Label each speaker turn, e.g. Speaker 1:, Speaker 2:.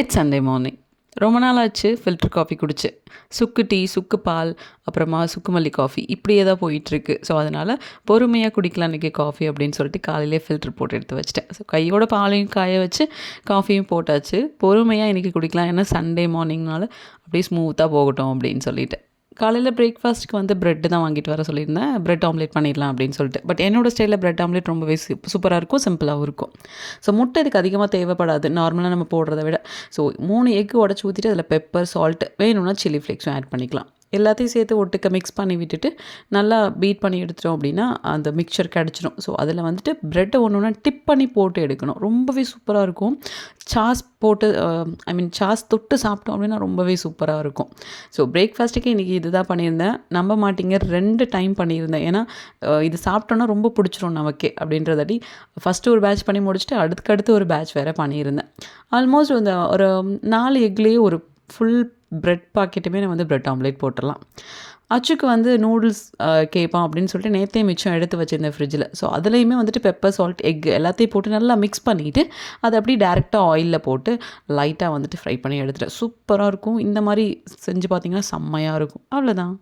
Speaker 1: It's Sunday morning. ரொம்ப நாள் ஆச்சு ஃபில்டர் காஃபி குடிச்சு. சுக்கு டீ, சுக்கு பால், அப்புறமா சுக்குமல்லி காஃபி இப்படியே தான் போயிட்டுருக்கு. ஸோ அதனால் பொறுமையாக குடிக்கலாம் இன்றைக்கி காஃபி அப்படின்னு சொல்லிட்டு காலையிலே ஃபில்டர் போட்டு எடுத்து வச்சுட்டேன். ஸோ கையோட பாலையும் காய வச்சு காஃபியும் போட்டாச்சு. பொறுமையாக இன்றைக்கி குடிக்கலாம், ஏன்னா சண்டே மார்னிங்னால அப்படியே ஸ்மூத்தாக போகட்டும் அப்படின்னு சொல்லிட்டு. காலையில் பிரேக்ஃபாஸ்ட்டுக்கு வந்து ப்ரெட்டு தான் வாங்கிட்டு வர சொல்லியிருந்தேன். ப்ரெட் ஆம்லேட் பண்ணிடலாம் அப்படின்னு சொல்லிட்டு. பட் என்னோடய ஸ்டைலில் ப்ரெட் ஆம்லேட் ரொம்பவே சூப்பராக இருக்கும், சிம்பிளாகவும் இருக்கும். ஸோ முட்டை இதுக்கு அதிகமாக தேவைப்படாது, நார்மலாக நம்ம போடுறத விட. ஸோ 3 எக்கு உடச்சி ஊற்றிட்டு அதில் பெப்பர், சால்ட், வேணும்னா சில்லி ஃப்ளேக்ஸும் ஆட் பண்ணிக்கலாம். எல்லாத்தையும் சேர்த்து ஒட்டுக்க மிக்ஸ் பண்ணி விட்டுட்டு நல்லா பீட் பண்ணி எடுத்துட்டோம் அப்படின்னா அந்த மிக்சர் கிடச்சிடும். ஸோ அதில் வந்துட்டு ப்ரெட்டை ஒன்று டிப் பண்ணி போட்டு எடுக்கணும். ரொம்பவே சூப்பராக இருக்கும். சாஸ் போட்டு சாஸ் தொட்டு சாப்பிட்டோம் அப்படின்னா ரொம்பவே சூப்பராக இருக்கும். ஸோ பிரேக்ஃபாஸ்ட்டுக்கு இன்றைக்கி இது தான் பண்ணியிருந்தேன். நம்ப மாட்டிங்க, 2 டைம் பண்ணியிருந்தேன். ஏன்னா இது சாப்பிட்டோன்னா ரொம்ப பிடிச்சிரும் நமக்கே அப்படின்றதாட்டி ஃபஸ்ட்டு ஒரு பேட்ச் பண்ணி முடிச்சுட்டு அடுத்தடுத்து ஒரு பேட்ச் வேறு பண்ணியிருந்தேன். ஆல்மோஸ்ட் அந்த ஒரு 4 எக்லேயே ஒரு ஃபுல் ப்ரெட் பாக்கெட்டுமே நான் வந்து ப்ரெட் ஆம்லேட் போட்டுடலாம். அச்சுக்கு வந்து நூடுல்ஸ் கேட்பான் அப்படின்னு சொல்லிட்டு நேற்றே மிச்சம் எடுத்து வச்சுருந்தேன் ஃப்ரிட்ஜில். ஸோ அதுலேயுமே வந்துட்டு பெப்பர், சால்ட், எக் எல்லாத்தையும் போட்டு நல்லா மிக்ஸ் பண்ணிவிட்டு அதை அப்படியே டேரெக்டாக ஆயிலில் போட்டு லைட்டாக வந்துட்டு ஃப்ரை பண்ணி எடுத்துட்டேன். சூப்பராக இருக்கும். இந்த மாதிரி செஞ்சு பார்த்திங்கன்னா செம்மையாக இருக்கும். அவ்வளோதான்.